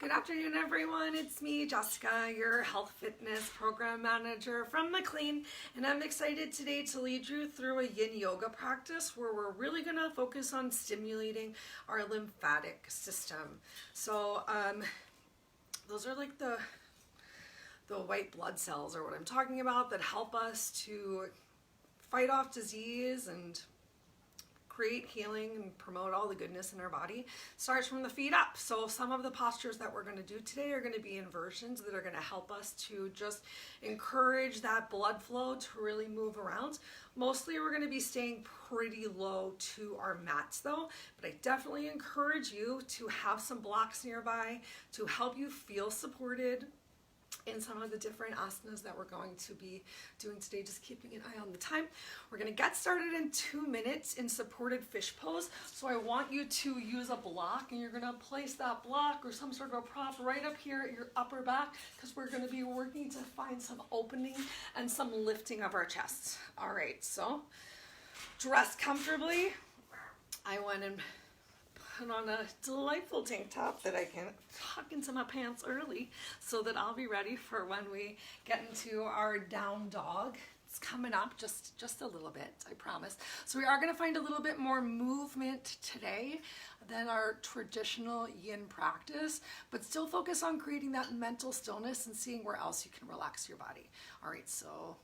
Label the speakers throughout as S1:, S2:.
S1: Good afternoon, everyone. It's me, Jessica, your health fitness program manager from McLean, and I'm excited today to lead you through a yin yoga practice where we're really going to focus on stimulating our lymphatic system. So those are like the white blood cells, or what I'm talking about, that help us to fight off disease and create healing and promote all the goodness in our body. Starts from the feet up. So some of the postures that we're going to do today are going to be inversions that are going to help us to just encourage that blood flow to really move around. Mostly we're going to be staying pretty low to our mats though, but I definitely encourage you to have some blocks nearby to help you feel supported in some of the different asanas that we're going to be doing today. Just keeping an eye on the time. We're going to get started in 2 minutes in supported fish pose. So I want you to use a block, and you're going to place that block or some sort of a prop right up here at your upper back, because we're going to be working to find some opening and some lifting of our chests. All right, so dress comfortably. I went and put on a delightful tank top that I can tuck into my pants early so that I'll be ready for when we get into our down dog. It's coming up just a little bit, I promise. So we are going to find a little bit more movement today than our traditional yin practice, but still focus on creating that mental stillness and seeing where else you can relax your body. All right, so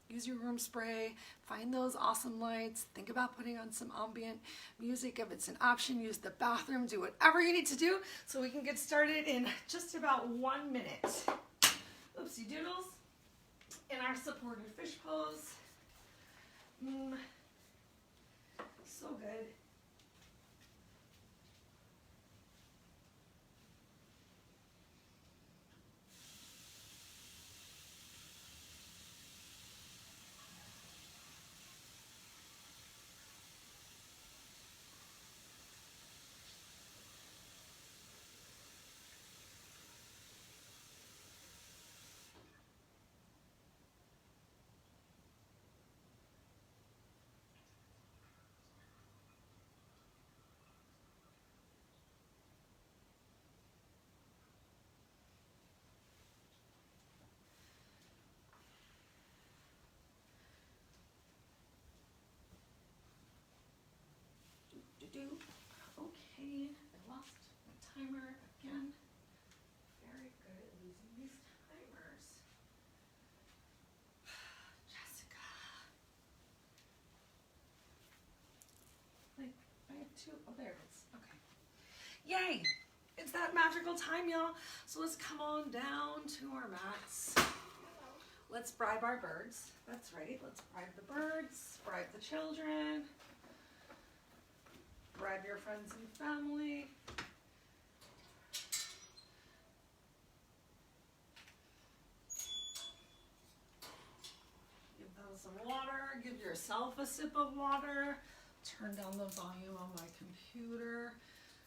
S1: use your room spray, find those awesome lights, think about putting on some ambient music if it's an option, use the bathroom, do whatever you need to do so we can get started in just about 1 minute. Oopsie doodles. In our supported fish pose. So good. Okay, I lost my timer again. Very good at losing these timers. Jessica. Like, I have two. Oh, there it is. Okay. Yay! It's that magical time, y'all. So let's come on down to our mats. Let's bribe our birds. That's right. Let's bribe the birds, bribe the children. Bribe your friends and family. Give them some water. Give yourself a sip of water. Turn down the volume on my computer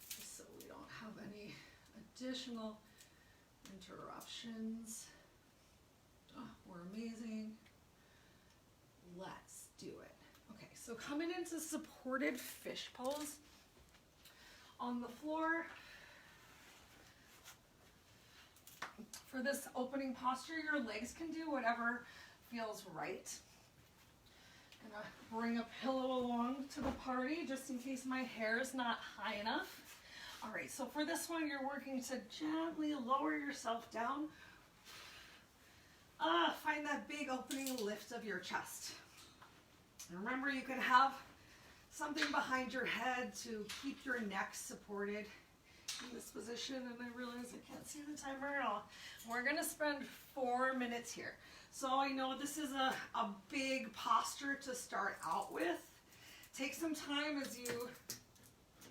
S1: just so we don't have any additional interruptions. Oh, we're amazing. Let's do it. Okay, so coming into supported fish pose on the floor. For this opening posture, your legs can do whatever feels right. I'm gonna bring a pillow along to the party just in case my hair is not high enough. All right, so for this one, you're working to gently lower yourself down. Find that big opening lift of your chest. And remember, you can have something behind your head to keep your neck supported in this position. And I realize I can't see the timer at all. We're going to spend 4 minutes here. So I know this is a big posture to start out with. Take some time as you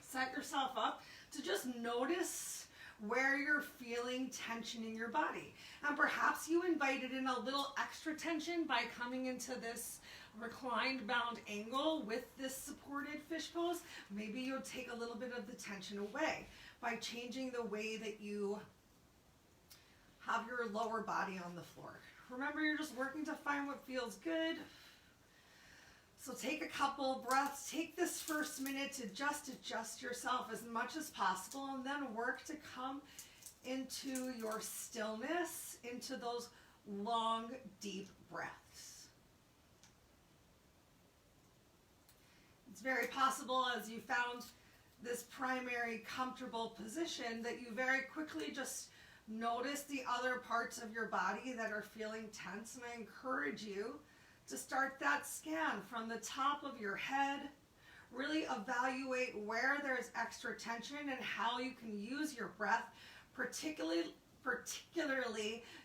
S1: set yourself up to just notice where you're feeling tension in your body. And perhaps you invited in a little extra tension by coming into this reclined bound angle with this supported fish pose. Maybe you'll take a little bit of the tension away by changing the way that you have your lower body on the floor. Remember, you're just working to find what feels good. So take a couple breaths. Take this first minute to just adjust yourself as much as possible, and then work to come into your stillness, into those long, deep breaths. It's very possible, as you found this primary comfortable position, that you very quickly just notice the other parts of your body that are feeling tense. And I encourage you to start that scan from the top of your head. Really evaluate where there's extra tension and how you can use your breath, particularly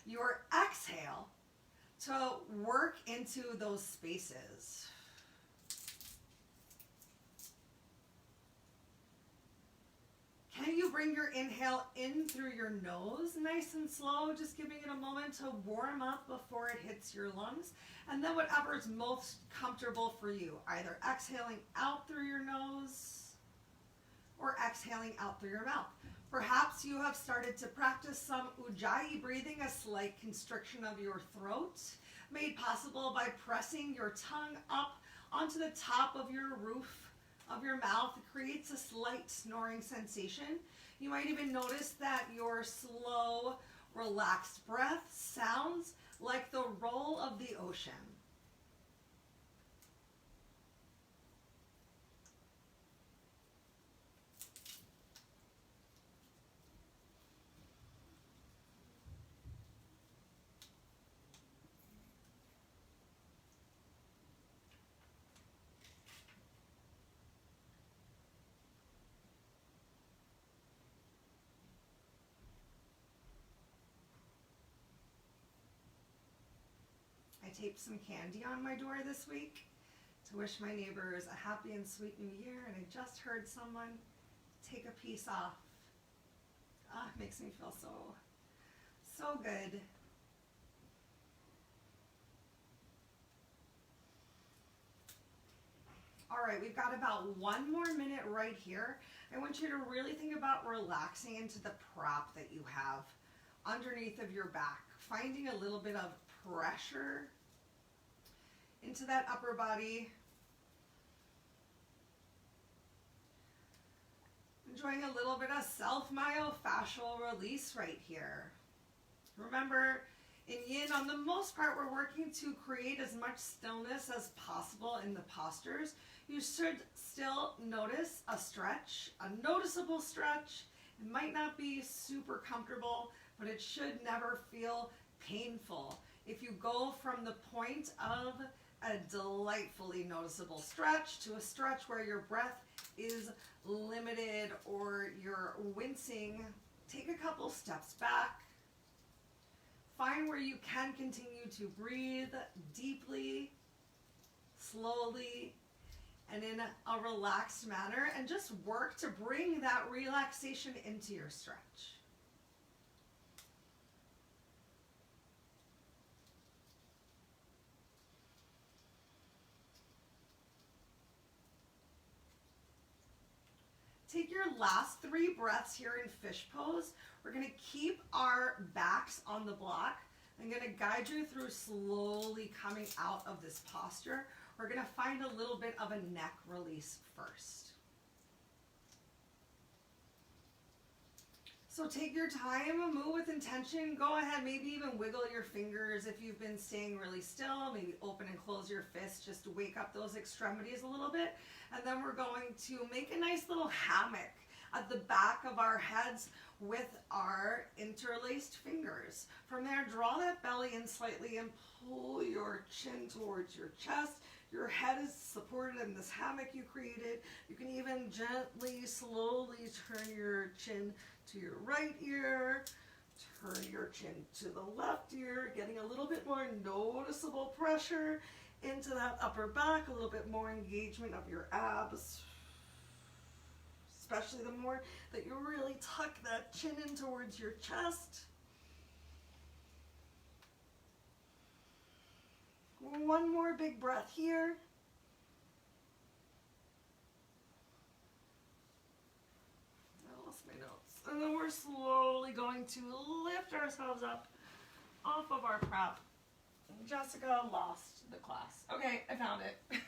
S1: your exhale, to work into those spaces. Can you bring your inhale in through your nose, nice and slow, just giving it a moment to warm up before it hits your lungs? And then whatever is most comfortable for you, either exhaling out through your nose or exhaling out through your mouth. Perhaps you have started to practice some ujjayi breathing, a slight constriction of your throat, made possible by pressing your tongue up onto the top of your roof of your mouth. It creates a slight snoring sensation. You might even notice that your slow, relaxed breath sounds like the roll of the ocean. I taped some candy on my door this week to wish my neighbors a happy and sweet new year, and I just heard someone take a piece off. It makes me feel so good. All right, we've got about 1 more minute right here. I want you to really think about relaxing into the prop that you have underneath of your back, finding a little bit of pressure into that upper body. Enjoying a little bit of self-myofascial release right here. Remember, in yin, on the most part, we're working to create as much stillness as possible in the postures. You should still notice a stretch, a noticeable stretch. It might not be super comfortable, but it should never feel painful. If you go from the point of a delightfully noticeable stretch to a stretch where your breath is limited or you're wincing, take a couple steps back. Find where you can continue to breathe deeply, slowly, and in a relaxed manner, and just work to bring that relaxation into your stretch. Take your last 3 breaths here in fish pose. We're going to keep our backs on the block. I'm going to guide you through slowly coming out of this posture. We're going to find a little bit of a neck release first. So take your time, move with intention. Go ahead, maybe even wiggle your fingers if you've been staying really still. Maybe open and close your fists just to wake up those extremities a little bit. And then we're going to make a nice little hammock at the back of our heads with our interlaced fingers. From there, draw that belly in slightly and pull your chin towards your chest. Your head is supported in this hammock you created. You can even gently, slowly turn your chin to your right ear, turn your chin to the left ear, getting a little bit more noticeable pressure into that upper back, a little bit more engagement of your abs, especially the more that you really tuck that chin in towards your chest. 1 more big breath here. I lost my notes. And then we're slowly going to lift ourselves up off of our prop. Jessica lost the class. Okay, I found it.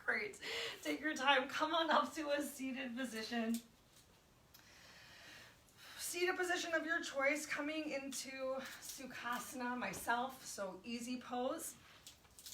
S1: Great. Take your time. Come on up to a seated position. Seated seated position of your choice, coming into Sukhasana myself, so easy pose.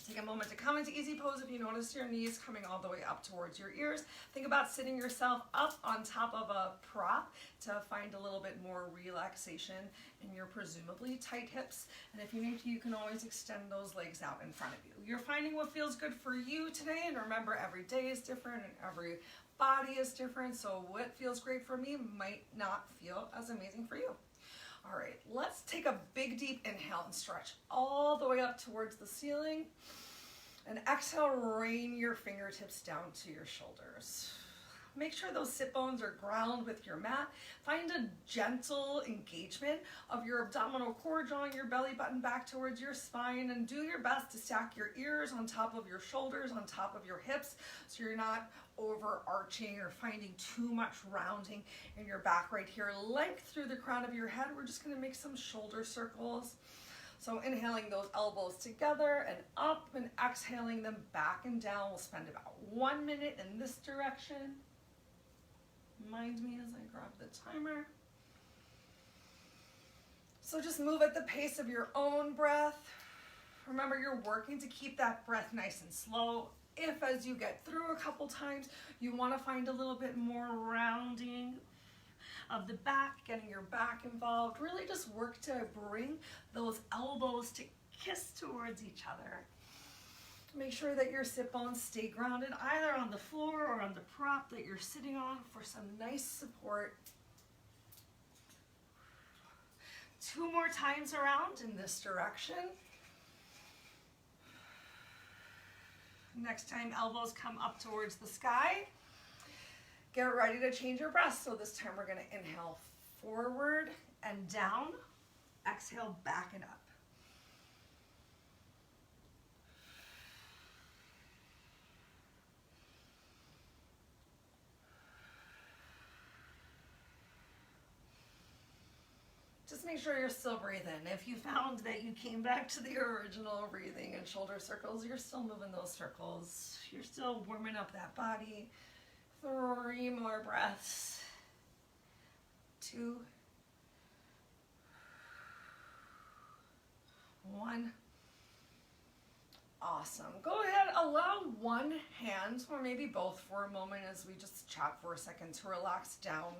S1: Take a moment to come into easy pose. If you notice your knees coming all the way up towards your ears, think about sitting yourself up on top of a prop to find a little bit more relaxation in your presumably tight hips. And if you need to, you can always extend those legs out in front of you. You're finding what feels good for you today, and remember, every day is different and every body is different, so what feels great for me might not feel as amazing for you. All right, let's take a big deep inhale and stretch all the way up towards the ceiling. And exhale, rain your fingertips down to your shoulders. Make sure those sit bones are ground with your mat. Find a gentle engagement of your abdominal core, drawing your belly button back towards your spine, and do your best to stack your ears on top of your shoulders, on top of your hips, so you're not overarching or finding too much rounding in your back right here. Length through the crown of your head. We're just going to make some shoulder circles. So inhaling those elbows together and up, and exhaling them back and down. We'll spend about 1 minute in this direction. Mind me as I grab the timer. So just move at the pace of your own breath. Remember, you're working to keep that breath nice and slow. If as you get through a couple times, you want to find a little bit more rounding of the back, getting your back involved, really just work to bring those elbows to kiss towards each other. Make sure that your sit bones stay grounded either on the floor or on the prop that you're sitting on for some nice support. 2 more times around in this direction. Next time elbows come up towards the sky. Get ready to change your breath. So this time we're going to inhale forward and down. Exhale back and up. Just make sure you're still breathing. If you found that you came back to the original breathing and shoulder circles, you're still moving those circles. You're still warming up that body. 3 more breaths. 2, 1. Awesome. Go ahead, allow one hand, or maybe both for a moment as we just chat for a second, to relax down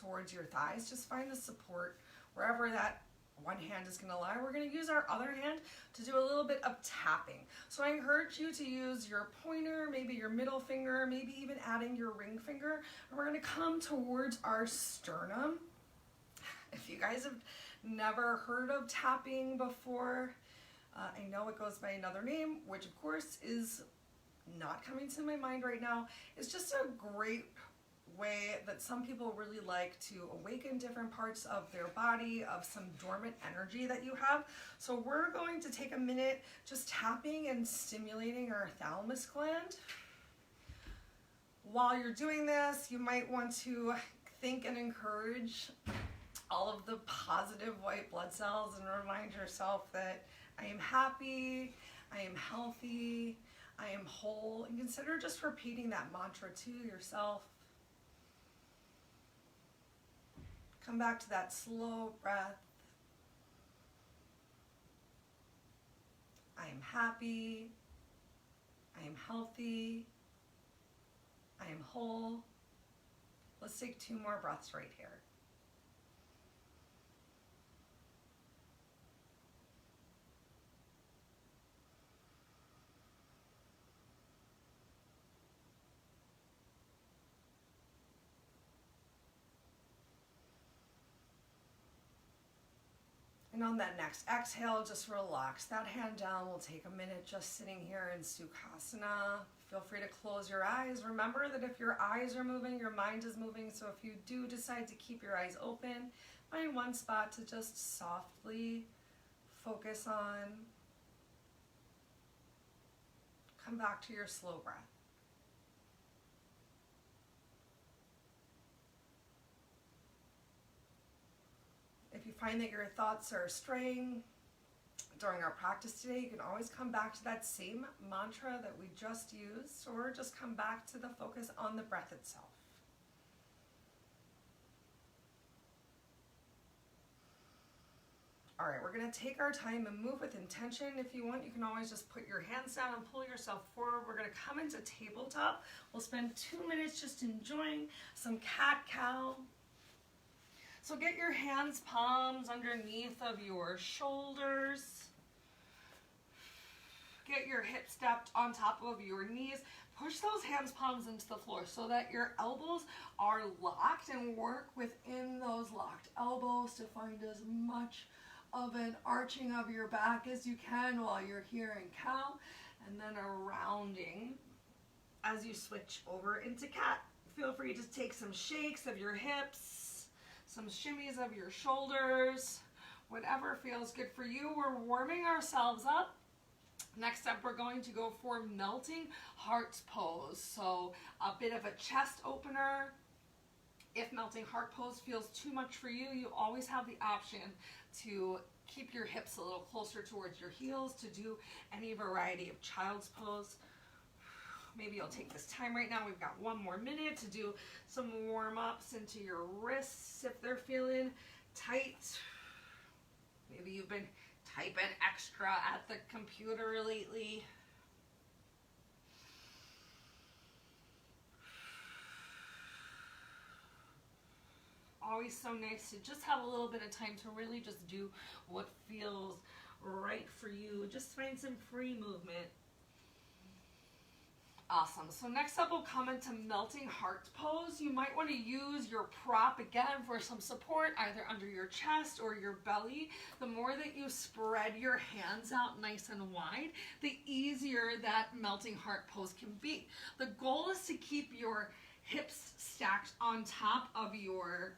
S1: towards your thighs. Just find the support wherever that one hand is going to lie. We're going to use our other hand to do a little bit of tapping. So I encourage you to use your pointer, maybe your middle finger, maybe even adding your ring finger. And we're going to come towards our sternum. If you guys have never heard of tapping before, I know it goes by another name, which of course is not coming to my mind right now. It's just a great way that some people really like to awaken different parts of their body, of some dormant energy that you have. So we're going to take a minute just tapping and stimulating our thalamus gland. While you're doing this, you might want to think and encourage all of the positive white blood cells and remind yourself that I am happy, I am healthy, I am whole, and consider just repeating that mantra to yourself. Come back to that slow breath. I am happy. I am healthy. I am whole. Let's take 2 more breaths right here. And on that next exhale, just relax that hand down. We'll take a minute just sitting here in Sukhasana. Feel free to close your eyes. Remember that if your eyes are moving, your mind is moving. So if you do decide to keep your eyes open, find one spot to just softly focus on. Come back to your slow breath. If you find that your thoughts are straying during our practice today, you can always come back to that same mantra that we just used, or just come back to the focus on the breath itself. All right, we're gonna take our time and move with intention. If you want, you can always just put your hands down and pull yourself forward. We're gonna come into tabletop. We'll spend 2 minutes just enjoying some cat-cow. So get your hands, palms underneath of your shoulders. Get your hips stacked on top of your knees. Push those hands, palms into the floor so that your elbows are locked, and work within those locked elbows to find as much of an arching of your back as you can while you're here in cow, and then a rounding as you switch over into cat. Feel free to take some shakes of your hips, some shimmies of your shoulders, whatever feels good for you. We're warming ourselves up. Next up, we're going to go for melting heart pose. So a bit of a chest opener. If melting heart pose feels too much for you, you always have the option to keep your hips a little closer towards your heels to do any variety of child's pose. Maybe you'll take this time right now. We've got 1 more minute to do some warm-ups into your wrists if they're feeling tight. Maybe you've been typing extra at the computer lately. Always so nice to just have a little bit of time to really just do what feels right for you. Just find some free movement. Awesome. So next up, we'll come into melting heart pose. You might want to use your prop again for some support, either under your chest or your belly. The more that you spread your hands out nice and wide, the easier that melting heart pose can be. The goal is to keep your hips stacked on top of your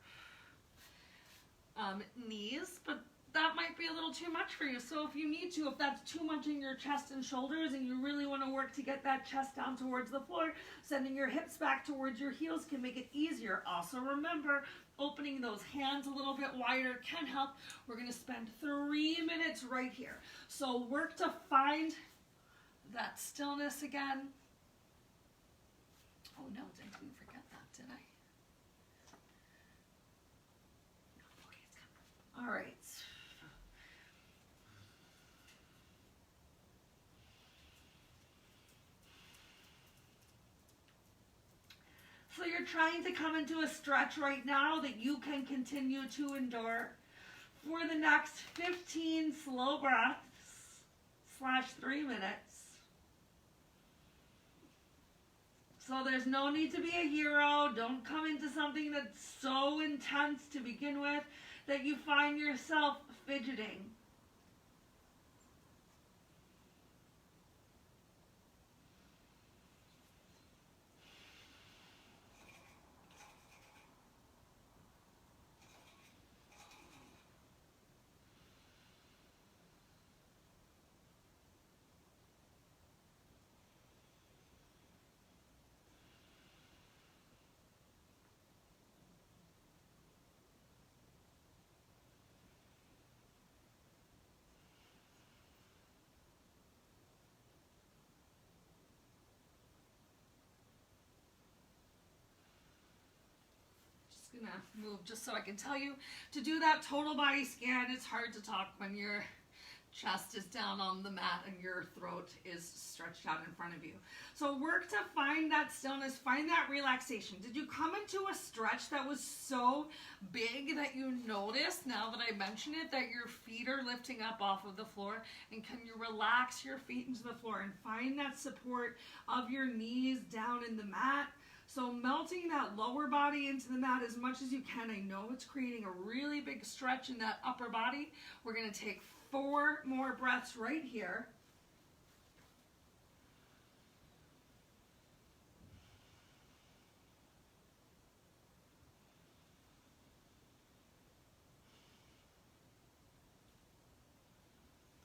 S1: knees, but that might be a little too much for you. So if you need to, if that's too much in your chest and shoulders and you really want to work to get that chest down towards the floor, sending your hips back towards your heels can make it easier. Also remember, opening those hands a little bit wider can help. We're going to spend 3 minutes right here. So work to find that stillness again. Oh no, I didn't forget that, did I? Okay, it's coming. All right. So you're trying to come into a stretch right now that you can continue to endure for the next 15 slow breaths / 3 minutes. So there's no need to be a hero. Don't come into something that's so intense to begin with that you find yourself fidgeting. Gonna move just so I can tell you to do that total body scan. It's hard to talk when your chest is down on the mat and your throat is stretched out in front of you. So work to find that stillness, find that relaxation. Did you come into a stretch that was so big that you noticed, now that I mention it, that your feet are lifting up off of the floor? And can you relax your feet into the floor and find that support of your knees down in the mat? So melting that lower body into the mat as much as you can. I know it's creating a really big stretch in that upper body. We're going to take 4 more breaths right here.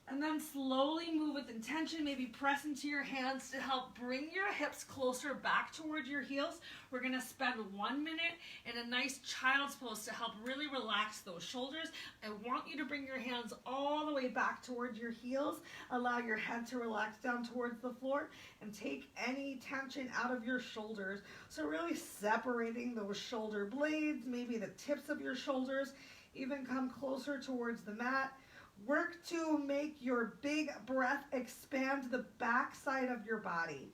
S1: And then slowly move with intention, maybe press into your hands to help bring your hips closer back towards your heels. We're gonna spend 1 minute in a nice child's pose to help really relax those shoulders. I want you to bring your hands all the way back towards your heels. Allow your head to relax down towards the floor and take any tension out of your shoulders. So really separating those shoulder blades, maybe the tips of your shoulders, even come closer towards the mat.
S2: Work to make your big breath expand the back side of your body.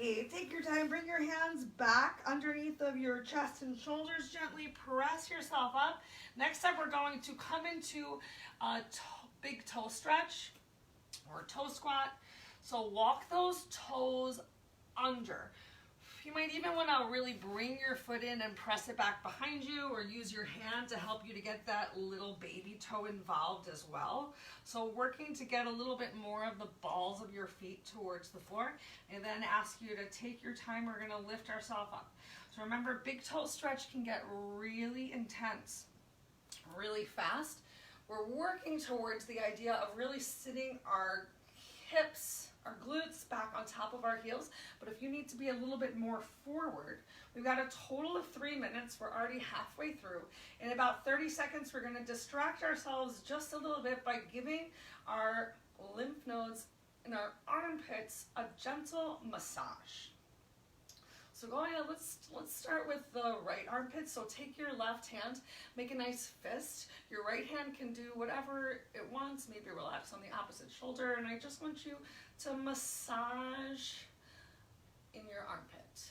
S2: Okay, take your time, bring your hands back underneath of your chest and shoulders, gently press yourself up. Next up, we're going to come into a big toe stretch or toe squat. So walk those toes under. You might even want to really bring your foot in and press it back behind you, or use your hand to help you to get that little baby toe involved as well. So working to get a little bit more of the balls of your feet towards the floor, and then ask you to take your time. We're going to lift ourselves up. So remember, big toe stretch can get really intense, really fast. We're working towards the idea of really sitting our hips, our glutes back on top of our heels. But if you need to be a little bit more forward, we've got a total of 3 minutes. We're already halfway through. In about 30 seconds, we're going to distract ourselves just a little bit by giving our lymph nodes and our armpits a gentle massage. So go ahead, let's start with the right armpit. So take your left hand, make a nice fist. Your right hand can do whatever it wants. Maybe relax on the opposite shoulder. And I just want you to massage in your armpit.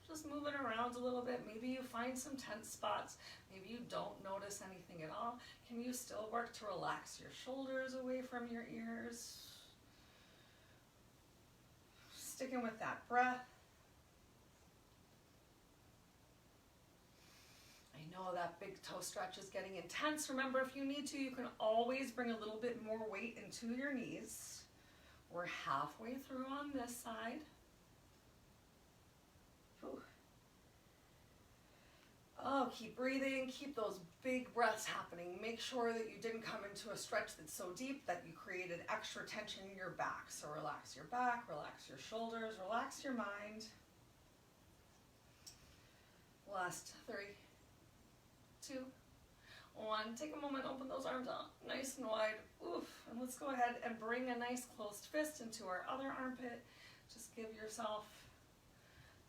S2: Just move it around a little bit. Maybe you find some tense spots. Maybe you don't notice anything at all. Can you still work to relax your shoulders away from your ears? Sticking with that breath. I know that big toe stretch is getting intense. Remember, if you need to, you can always bring a little bit more weight into your knees. We're halfway through on this side. Whew. Oh, keep breathing, keep those big breaths happening. Make sure that you didn't come into a stretch that's so deep that you created extra tension in your back. So relax your back, relax your shoulders, relax your mind. Last 3, 2, 1. Take a moment, open those arms out nice and wide. Oof. And let's go ahead and bring a nice closed fist into our other armpit. Just give yourself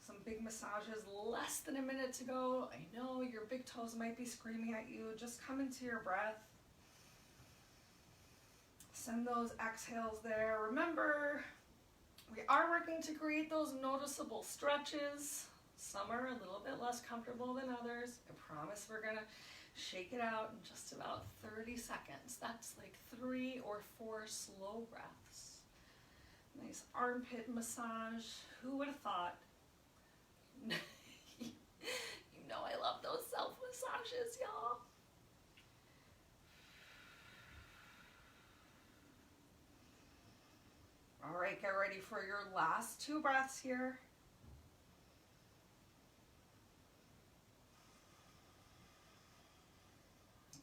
S2: some big massages. Less than a minute to go. I know your big toes might be screaming at you. Just come into your breath. Send those exhales there. Remember, we are working to create those noticeable stretches. Some are a little bit less comfortable than others. I promise we're gonna shake it out in just about 30 seconds. That's like 3 or 4 slow breaths. Nice armpit massage. Who would have thought? You know I love those self massages, y'all. All right, get ready for your last 2 breaths here.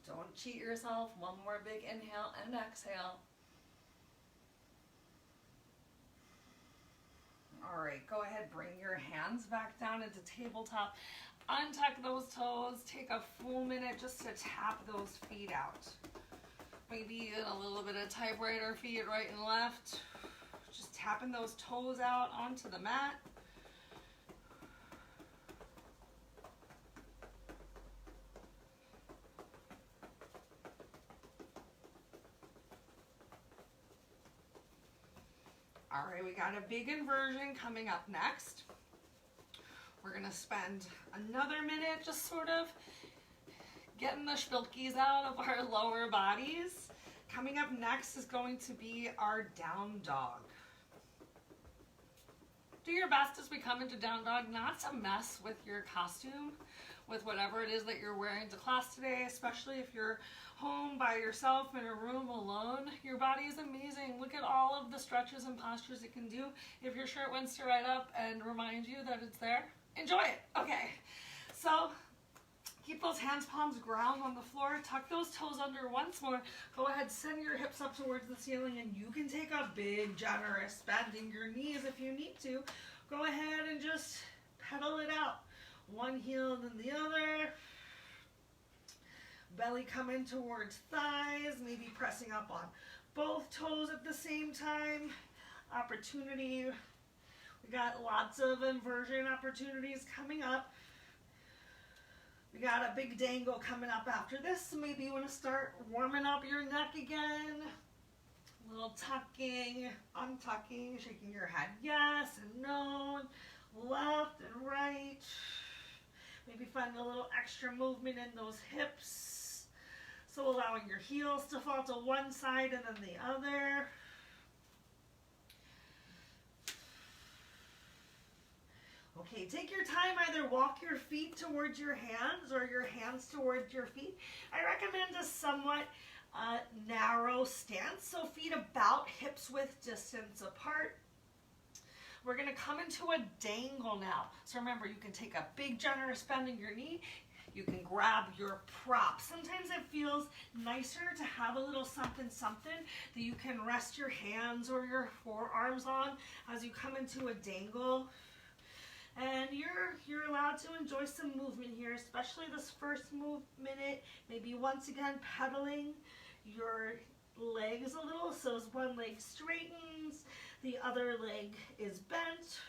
S2: Don't cheat yourself. One more big inhale and exhale. All right, go ahead, bring your hands back down into tabletop. Untuck those toes. Take a full minute just to tap those feet out. Maybe a little bit of typewriter feet right and left. Just tapping those toes out onto the mat. All right, we got a big inversion coming up next. We're gonna spend another minute just sort of getting the spilkies out of our lower bodies. Coming up next is going to be our down dog. Do your best as we come into down dog not to mess with your costume. with whatever it is that you're wearing to class today, especially if you're home by yourself in a room alone. Your body is amazing. Look at all of the stretches and postures it can do. If your shirt wants to right up and remind you that it's there, enjoy it. Okay, so keep those hands, palms ground on the floor. Tuck those toes under once more. Go ahead, send your hips up towards the ceiling, and you can take a big, generous bending your knees if you need to. Go ahead and just pedal it out. One heel, then the other. Belly coming towards thighs, maybe pressing up on both toes at the same time. Opportunity. We got lots of inversion opportunities coming up. We got a big dangle coming up after this, so maybe you want to start warming up your neck again. A little tucking, untucking, shaking your head yes and no, left and right. Maybe find a little extra movement in those hips. So allowing your heels to fall to one side and then the other. Okay, take your time, either walk your feet towards your hands or your hands towards your feet. I recommend a somewhat narrow stance, so feet about hips width distance apart. We're going to come into a dangle now. So remember, you can take a big generous bend in your knee. You can grab your prop. Sometimes it feels nicer to have a little something that you can rest your hands or your forearms on as you come into a dangle. And you're allowed to enjoy some movement here, especially this first minute. Maybe once again pedaling your legs a little, so as one leg straightens, the other leg is bent.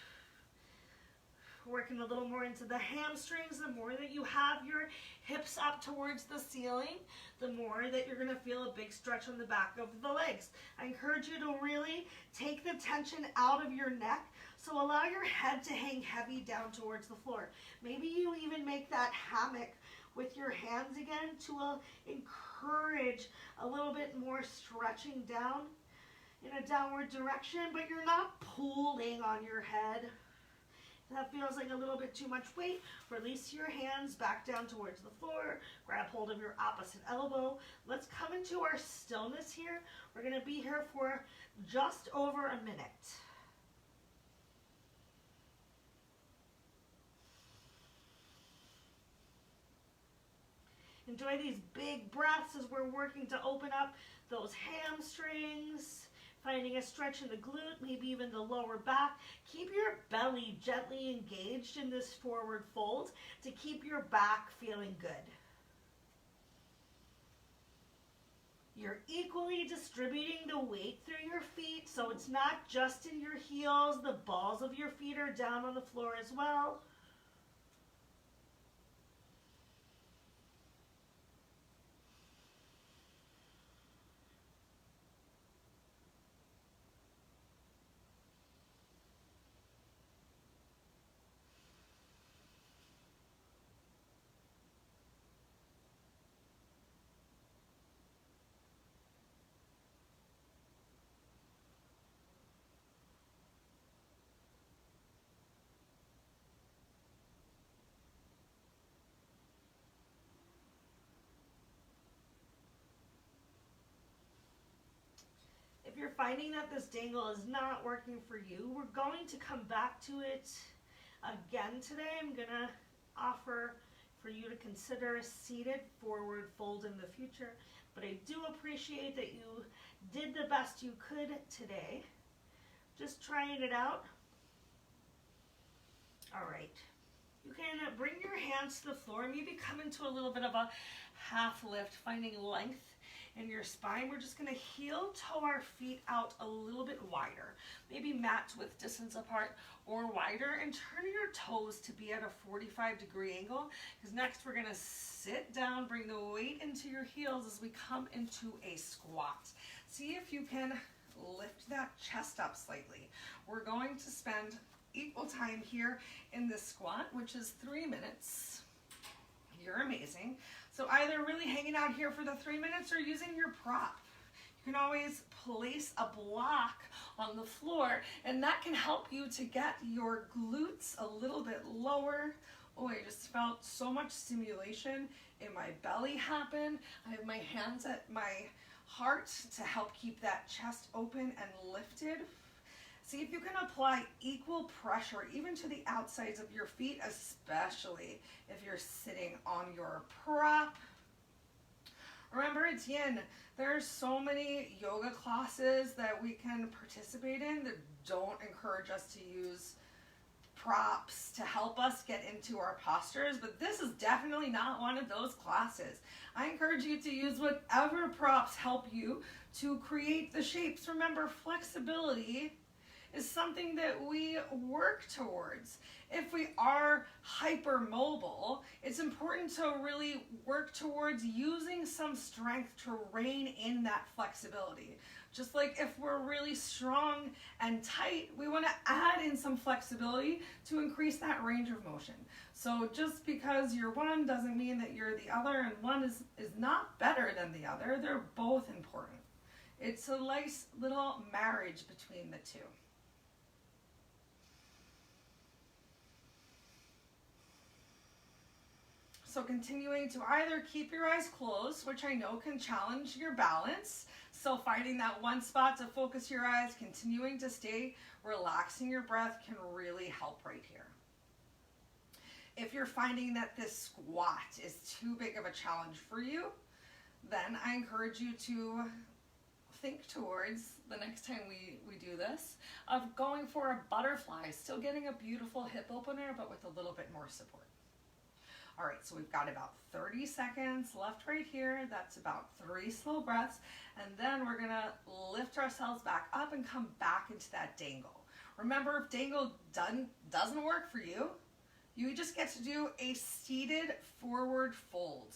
S2: Working a little more into the hamstrings. The more that you have your hips up towards the ceiling, the more that you're going to feel a big stretch on the back of the legs. I encourage you to really take the tension out of your neck. So allow your head to hang heavy down towards the floor. Maybe you even make that hammock with your hands again to encourage a little bit more stretching down in a downward direction, but you're not pulling on your head. If that feels like a little bit too much weight, release your hands back down towards the floor. Grab hold of your opposite elbow. Let's come into our stillness here. We're going to be here for just over a minute. Enjoy these big breaths as we're working to open up those hamstrings, finding a stretch in the glute, maybe even the lower back. Keep your belly gently engaged in this forward fold to keep your back feeling good. You're equally distributing the weight through your feet, so it's not just in your heels. The balls of your feet are down on the floor as well. If you're finding that this dangle is not working for you, we're going to come back to it again today. I'm going to offer for you to consider a seated forward fold in the future, but I do appreciate that you did the best you could today. Just trying it out. All right. You can bring your hands to the floor, maybe come into a little bit of a half lift, finding length in your spine. We're just going to heel toe our feet out a little bit wider, maybe mat width distance apart or wider, and turn your toes to be at a 45-degree angle, because next we're going to sit down, bring the weight into your heels as we come into a squat. See if you can lift that chest up slightly. We're going to spend equal time here in this squat, which is 3 minutes. You're amazing. So either really hanging out here for the 3 minutes or using your prop. You can always place a block on the floor, and that can help you to get your glutes a little bit lower,
S1: Oh, I just felt so much stimulation in my belly happen. I have my hands at my heart to help keep that chest open and lifted. See if you can apply equal pressure even to the outsides of your feet, especially if you're sitting on your prop. Remember, it's yin. There's so many yoga classes that we can participate in that don't encourage us to use props to help us get into our postures, but this is definitely not one of those classes. I encourage you to use whatever props help you to create the shapes. Remember, flexibility is something that we work towards. If we are hypermobile, it's important to really work towards using some strength to rein in that flexibility. Just like if we're really strong and tight, we want to add in some flexibility to increase that range of motion. So just because you're one doesn't mean that you're the other, and one is not better than the other. They're both important. It's a nice little marriage between the two. So continuing to either keep your eyes closed, which I know can challenge your balance. So finding that one spot to focus your eyes, continuing to stay, relaxing your breath can really help right here. If you're finding that this squat is too big of a challenge for you, then I encourage you to think towards the next time we do this of going for a butterfly, still getting a beautiful hip opener, but with a little bit more support. All right, so we've got about 30 seconds left right here. That's about 3 slow breaths. And then we're gonna lift ourselves back up and come back into that dangle. Remember, if dangle doesn't work for you, you just get to do a seated forward fold.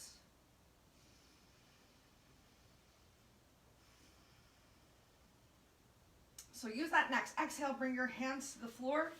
S1: So use that next exhale, bring your hands to the floor.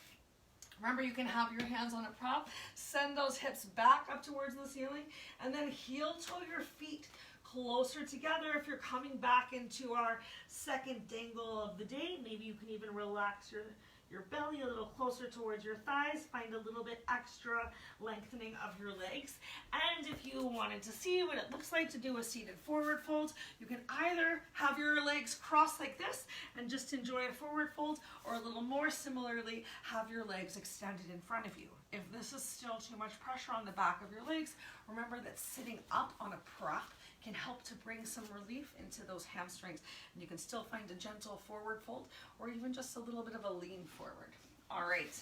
S1: Remember, you can have your hands on a prop, send those hips back up towards the ceiling, and then heel toe your feet closer together. If you're coming back into our second dangle of the day, maybe you can even relax your belly a little closer towards your thighs, find a little bit extra lengthening of your legs. And if you wanted to see what it looks like to do a seated forward fold, you can either have your legs crossed like this and just enjoy a forward fold, or a little more similarly, have your legs extended in front of you. If this is still too much pressure on the back of your legs, remember that sitting up on a prop can help to bring some relief into those hamstrings. And you can still find a gentle forward fold or even just a little bit of a lean forward. All right.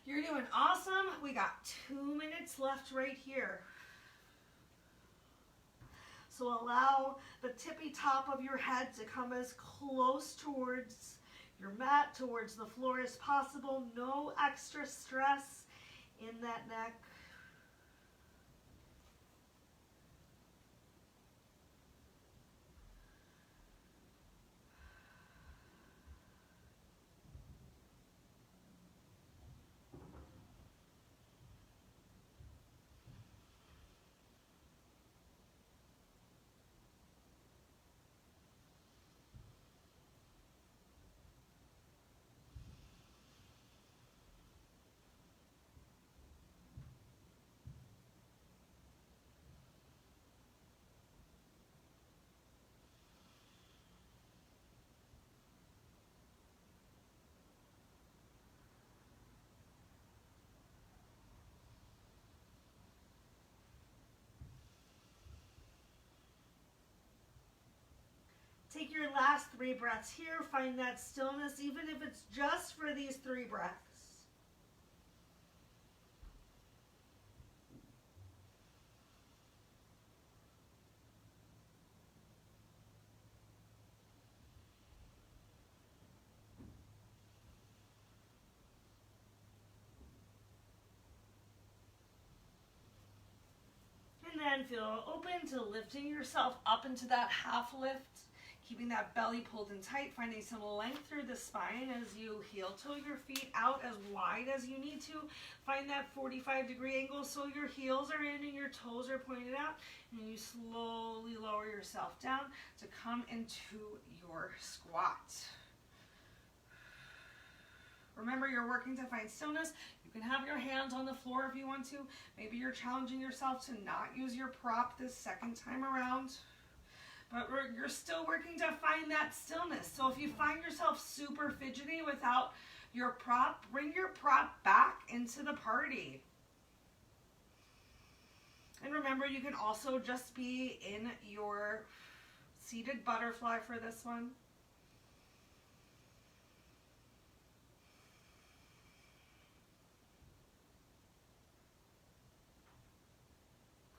S1: You're doing awesome. We got 2 minutes left right here. So allow the tippy top of your head to come as close towards your mat, towards the floor as possible. No extra stress in that neck. Take your last 3 breaths here. Find that stillness, even if it's just for these 3 breaths. And then feel open to lifting yourself up into that half lift. Keeping that belly pulled in tight, finding some length through the spine as you heel toe your feet out as wide as you need to. Find that 45-degree angle so your heels are in and your toes are pointed out. And you slowly lower yourself down to come into your squat.
S2: Remember, you're working to find stillness. You can have your hands on the floor if you want to. Maybe you're challenging yourself to not use your prop this second time around. But you're still working to find that stillness. So if you find yourself super fidgety without your prop, bring your prop back into the party. And remember, you can also just be in your seated butterfly for this one.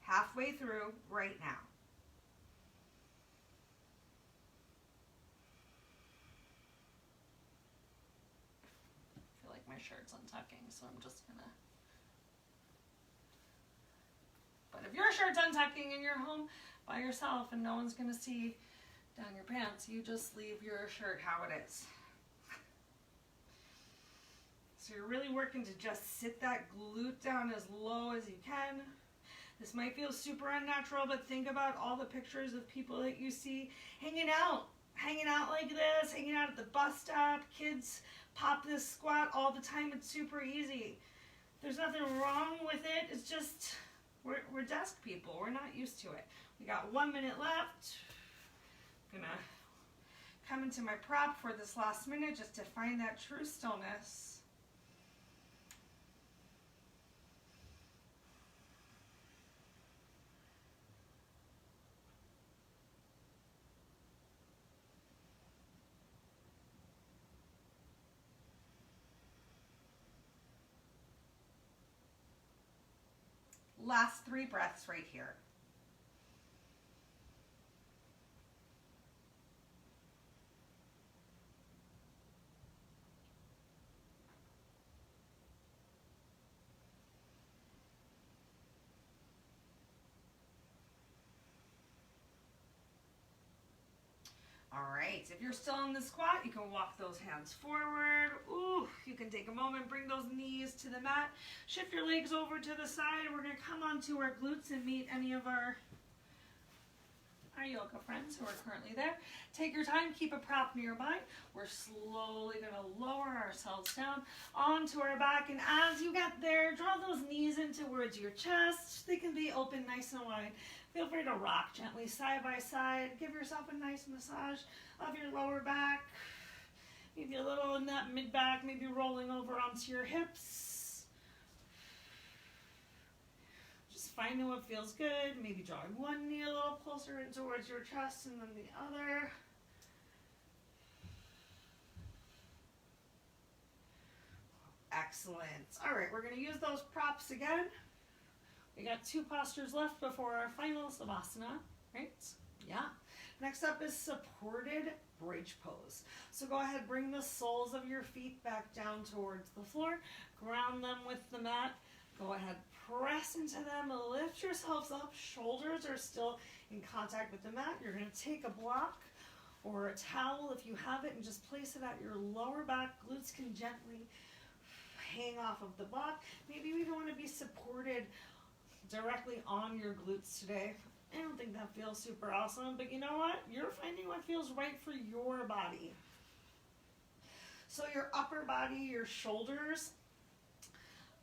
S2: Halfway through right now. I feel like my shirt's untucking, so I'm just gonna. But if your shirt's untucking and you're home by yourself and no one's gonna see down your pants, you just leave your shirt how it is. So you're really working to just sit that glute down as low as you can. This might feel super unnatural, but think about all the pictures of people that you see hanging out like this, hanging out at the bus stop. Kids pop this squat all the time. It's super easy. There's nothing wrong with it. It's just, we're desk people. We're not used to it. We got 1 minute left. I'm gonna come into my prop for this last minute just to find that true stillness. Last 3 breaths right here. All right, if you're still in the squat, you can walk those hands forward. Ooh, you can take a moment, bring those knees to the mat. Shift your legs over to the side. We're gonna come onto our glutes and meet any of our yoga friends who are currently there. Take your time, keep a prop nearby. We're slowly gonna lower ourselves down onto our back. And as you get there, draw those knees in towards your chest. They can be open nice and wide. Feel free to rock gently side by side. Give yourself a nice massage of your lower back. Maybe a little in that mid back, maybe rolling over onto your hips. Just finding what feels good. Maybe drawing one knee a little closer in towards your chest and then the other. Excellent. All right, we're going to use those props again. We got 2 postures left before our final Savasana, right? Yeah. Next up is supported bridge pose. So go ahead, bring the soles of your feet back down towards the floor. Ground them with the mat. Go ahead, press into them. Lift yourselves up. Shoulders are still in contact with the mat. You're going to take a block or a towel if you have it and just place it at your lower back. Glutes can gently hang off of the block. Maybe you even want to be supported directly on your glutes today. I don't think that feels super awesome, but you know what? You're finding what feels right for your body. So your upper body, your shoulders,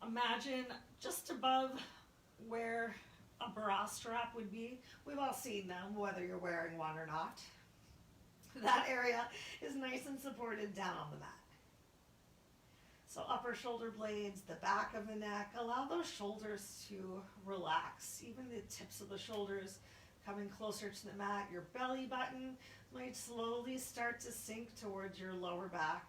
S2: imagine just above where a bra strap would be. We've all seen them, whether you're wearing one or not. That area is nice and supported down on the mat. So upper shoulder blades, the back of the neck, allow those shoulders to relax. Even the tips of the shoulders coming closer to the mat. Your belly button might slowly start to sink towards your lower back.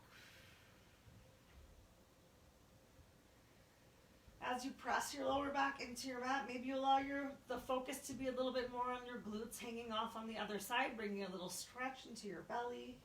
S2: As you press your lower back into your mat, maybe you allow the focus to be a little bit more on your glutes hanging off on the other side, bringing a little stretch into your belly.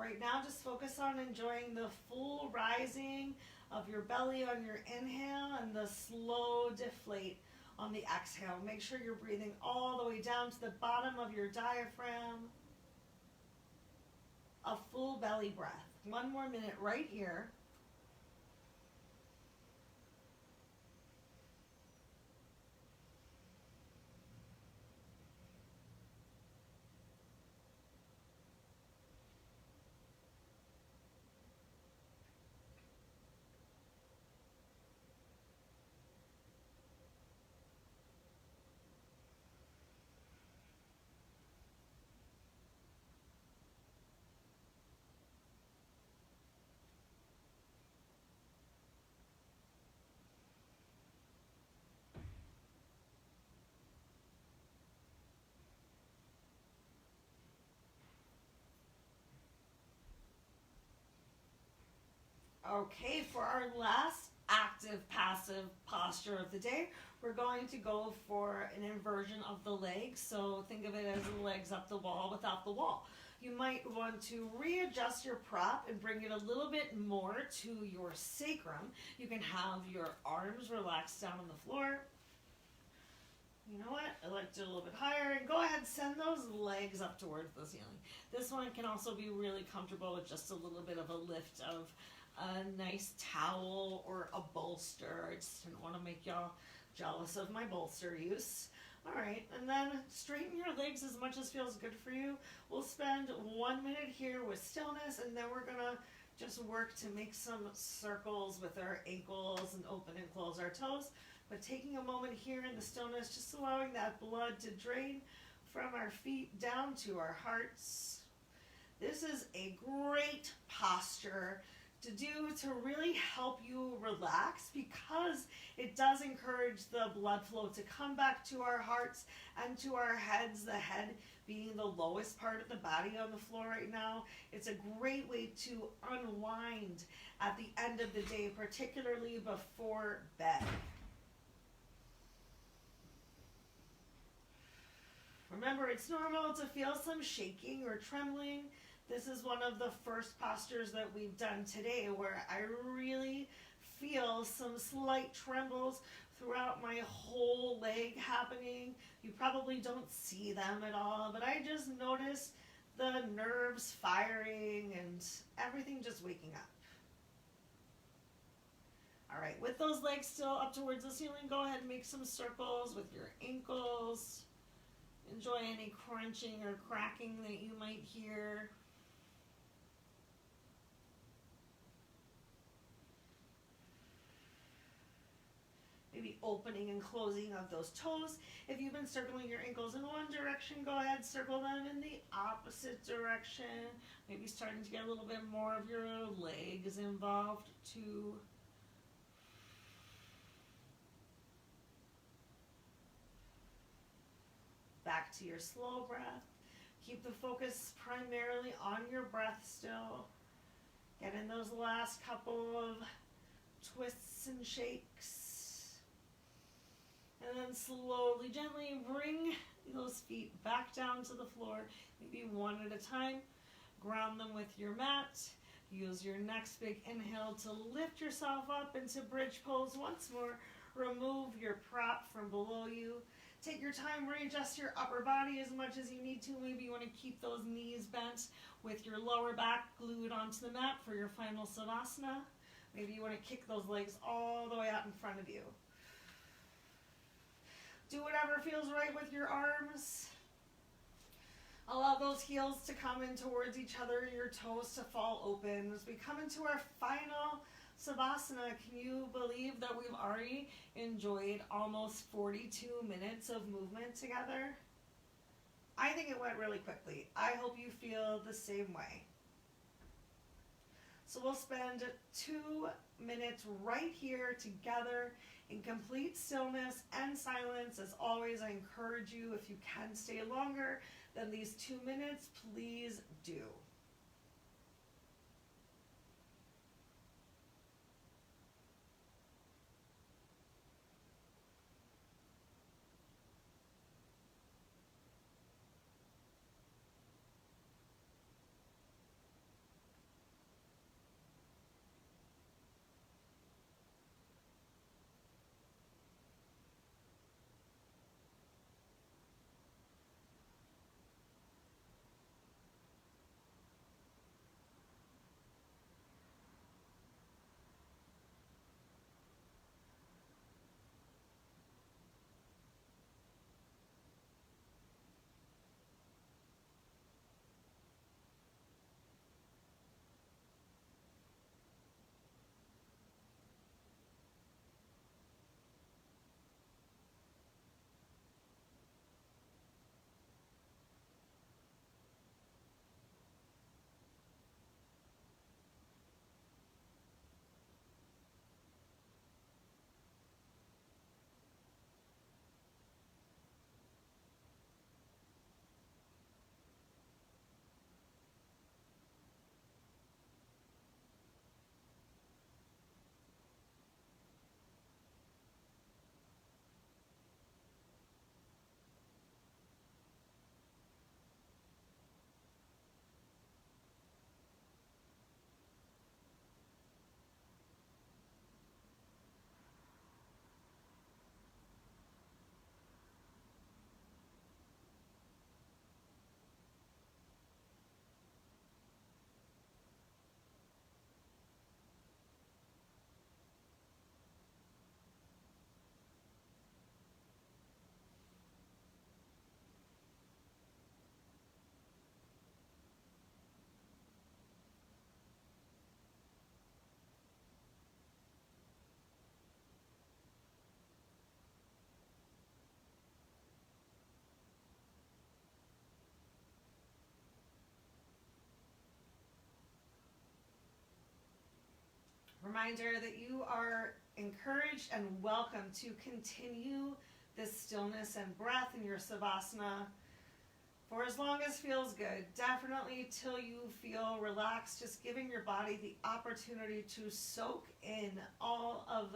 S2: right now, just focus on enjoying the full rising of your belly on your inhale and the slow deflate on the exhale. Make sure you're breathing all the way down to the bottom of your diaphragm. A full belly breath. One more minute right here. Okay, for our last active passive posture of the day, we're going to go for an inversion of the legs. So think of it as the legs up the wall without the wall. You might want to readjust your prop and bring it a little bit more to your sacrum. You can have your arms relaxed down on the floor. You know what? I like to do a little bit higher, and go ahead and send those legs up towards the ceiling. This one can also be really comfortable with just a little bit of a lift of a nice towel or a bolster. I just didn't want to make y'all jealous of my bolster use. All right, and then straighten your legs as much as feels good for you. We'll spend 1 minute here with stillness, and then we're gonna just work to make some circles with our ankles and open and close our toes. But taking a moment here in the stillness, just allowing that blood to drain from our feet down to our hearts. This is a great posture to do to really help you relax, because it does encourage the blood flow to come back to our hearts and to our heads, the head being the lowest part of the body on the floor right now. It's a great way to unwind at the end of the day, particularly before bed. Remember, it's normal to feel some shaking or trembling. This is one of the first postures that we've done today where I really feel some slight trembles throughout my whole leg happening. You probably don't see them at all, but I just notice the nerves firing and everything just waking up. All right, with those legs still up towards the ceiling, go ahead and make some circles with your ankles. Enjoy any crunching or cracking that you might hear. Maybe opening and closing of those toes. If you've been circling your ankles in one direction, go ahead, circle them in the opposite direction. Maybe starting to get a little bit more of your legs involved too. Back to your slow breath. Keep the focus primarily on your breath still. Get in those last couple of twists and shakes. And then slowly, gently bring those feet back down to the floor, maybe one at a time. Ground them with your mat. Use your next big inhale to lift yourself up into bridge pose once more. Remove your prop from below you. Take your time, readjust your upper body as much as you need to. Maybe you want to keep those knees bent with your lower back glued onto the mat for your final savasana. Maybe you want to kick those legs all the way out in front of you. Do whatever feels right with your arms. Allow those heels to come in towards each other, your toes to fall open. As we come into our final savasana, can you believe that we've already enjoyed almost 42 minutes of movement together? I think it went really quickly. I hope you feel the same way. So we'll spend 2 minutes right here together in complete stillness and silence. As always, I encourage you, if you can stay longer than these 2 minutes, please do. Reminder that you are encouraged and welcome to continue this stillness and breath in your Savasana for as long as feels good. Definitely till you feel relaxed, just giving your body the opportunity to soak in all of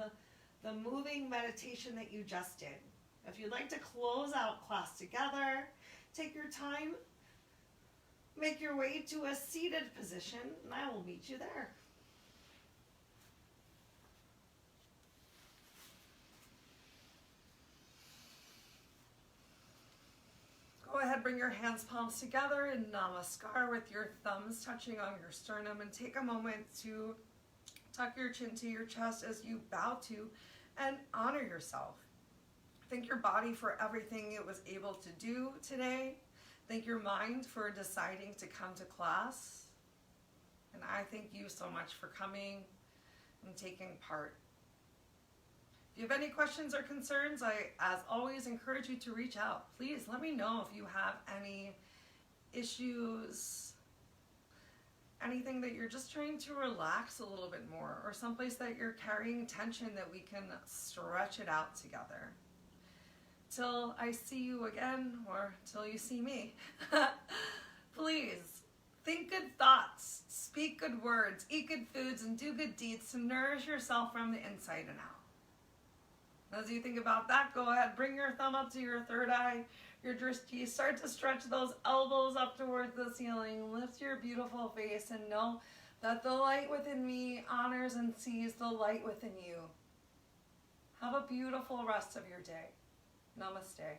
S2: the moving meditation that you just did. If you'd like to close out class together, take your time, make your way to a seated position, and I will meet you there.
S1: Go ahead, bring your hands palms together in Namaskar with your thumbs touching on your sternum, and take a moment to tuck your chin to your chest as you bow to and honor yourself. Thank your body for everything it was able to do today. Thank your mind for deciding to come to class. And I thank you so much for coming and taking part. If you have any questions or concerns, I, as always, encourage you to reach out. Please let me know if you have any issues, anything that you're just trying to relax a little bit more, or someplace that you're carrying tension that we can stretch it out together. Till I see you again, or till you see me, please think good thoughts, speak good words, eat good foods, and do good deeds to nourish yourself from the inside and out. As you think about that, go ahead, bring your thumb up to your third eye, your drishti. Start to stretch those elbows up towards the ceiling. Lift your beautiful face and know that the light within me honors and sees the light within you. Have a beautiful rest of your day. Namaste.